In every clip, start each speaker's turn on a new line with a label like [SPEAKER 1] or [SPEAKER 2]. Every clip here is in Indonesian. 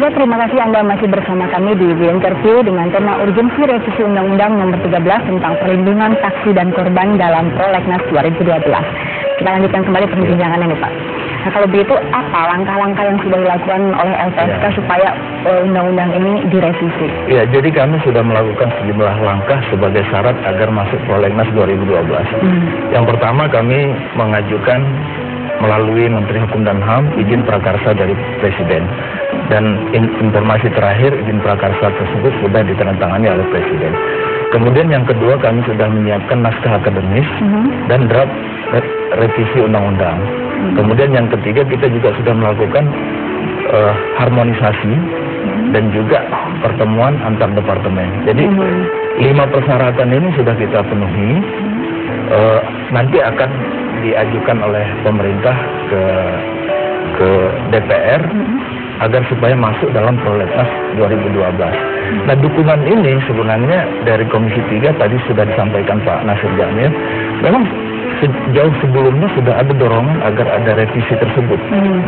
[SPEAKER 1] Pemirsa, terima kasih Anda masih bersama kami di Interview dengan tema urgensi revisi Undang-Undang Nomor 13 tentang perlindungan saksi dan korban dalam Prolegnas 2012. Kita lanjutkan kembali perbincangan ini, Pak. Nah, kalau begitu, apa langkah-langkah yang sudah dilakukan oleh LPSK supaya undang-undang ini direvisi?
[SPEAKER 2] Ya, jadi kami sudah melakukan sejumlah langkah sebagai syarat agar masuk Prolegnas 2012. Yang pertama, kami mengajukan melalui Menteri Hukum dan HAM izin prakarsa dari Presiden. Dan informasi terakhir izin prakarsa tersebut sudah ditandatangani oleh Presiden. Kemudian yang kedua, kami sudah menyiapkan naskah akademis dan draft revisi undang-undang. Kemudian yang ketiga, kita juga sudah melakukan harmonisasi dan juga pertemuan antar departemen. Jadi 5 persyaratan ini sudah kita penuhi. Nanti akan diajukan oleh pemerintah ke DPR agar supaya masuk dalam Prolegnas 2012. Nah, dukungan ini sebenarnya dari Komisi 3 tadi sudah disampaikan Pak Nasir Jamil. Memang jauh sebelumnya sudah ada dorongan agar ada revisi tersebut.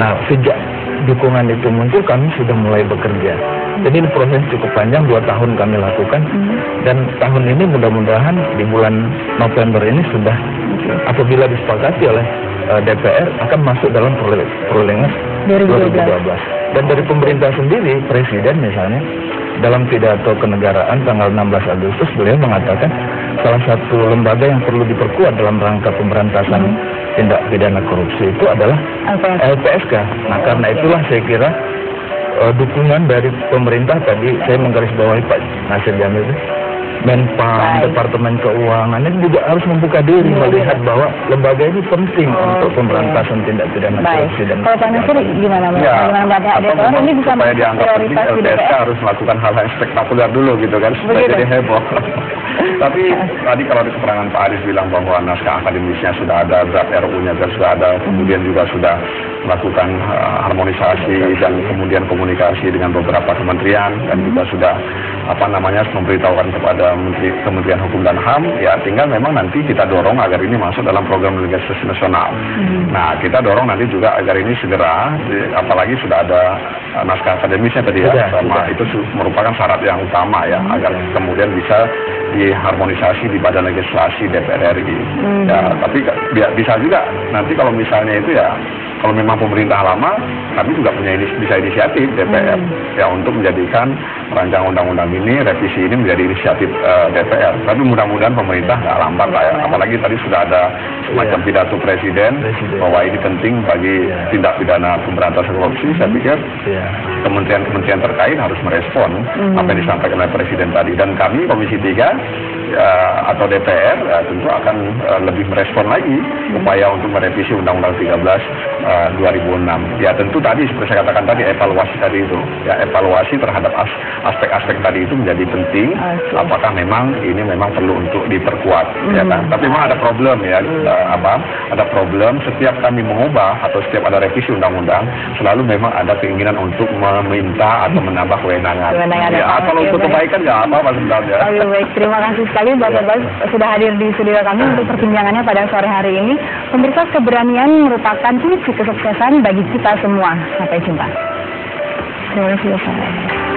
[SPEAKER 2] Nah, sejak dukungan itu muncul, kami sudah mulai bekerja. Jadi ini proses cukup panjang, 2 tahun kami lakukan. Dan tahun ini mudah-mudahan di bulan November ini sudah, apabila disepakati oleh DPR, akan masuk dalam Prolegnas 2012. Dan dari pemerintah sendiri, Presiden misalnya, dalam pidato kenegaraan tanggal 16 Agustus, beliau mengatakan salah satu lembaga yang perlu diperkuat dalam rangka pemberantasan tindak pidana korupsi itu adalah LPSK. Nah, karena itulah saya kira dukungan dari pemerintah tadi, saya menggarisbawahi Pak Nasir Jamil, Menpan, Departemen Keuangan ini juga harus membuka diri melihat bahwa lembaga ini penting untuk pemberantasan tindak pidana korupsi. Dan
[SPEAKER 1] kalau Pak Nasir gimana? DPR ini bisa
[SPEAKER 3] supaya dianggap penting, LPSK harus melakukan hal-hal yang spektakuler dulu gitu kan, supaya jadi heboh. Tapi tadi kalau di keterangan Pak Aris bilang bahwa naskah akademisnya sudah ada, draft RU-nya sudah ada, kemudian juga sudah melakukan harmonisasi dan kemudian komunikasi dengan beberapa kementerian, dan juga sudah memberitahukan kepada Kementerian Hukum dan HAM, ya tinggal memang nanti kita dorong agar ini masuk dalam program legislasi nasional. Nah, kita dorong nanti juga agar ini segera, apalagi sudah ada naskah akademisnya tadi ya, itu merupakan syarat yang utama ya, agar kemudian bisa diharmonisasi di Badan Legislasi DPR RI. Ya, tapi bisa juga nanti kalau misalnya itu ya, kalau memang pemerintah lama, kami juga punya bisa inisiatif DPR ya untuk menjadikan rancangan undang-undang ini, revisi ini menjadi inisiatif DPR. Tapi mudah-mudahan pemerintah nggak lambat lah ya. Apalagi tadi sudah ada semacam pidato Presiden bahwa ini penting bagi tindak pidana pemberantasan korupsi. Saya pikir kementerian-kementerian terkait harus merespon apa yang disampaikan oleh Presiden tadi. Dan kami Komisi 3 atau DPR tentu akan lebih merespon lagi upaya untuk merevisi Undang-Undang 13 2006. Ya tentu tadi seperti saya katakan tadi, evaluasi tadi itu ya, evaluasi terhadap aspek-aspek tadi itu menjadi penting. Apakah memang ini memang perlu untuk diperkuat ya kan? Tapi memang ada problem ya, ada problem setiap kami mengubah atau setiap ada revisi undang-undang, selalu memang ada keinginan untuk meminta atau menambah kewenangan. Ya, kalau untuk kebaikan nggak apa-apa sebenarnya.
[SPEAKER 1] Baik, terima kasih sekali Bapak-Bapak sudah hadir di studio kami untuk perbincangannya pada sore hari ini. Pemirsa, keberanian merupakan kunci kesuksesan bagi kita semua. Sampai jumpa. Terima kasih.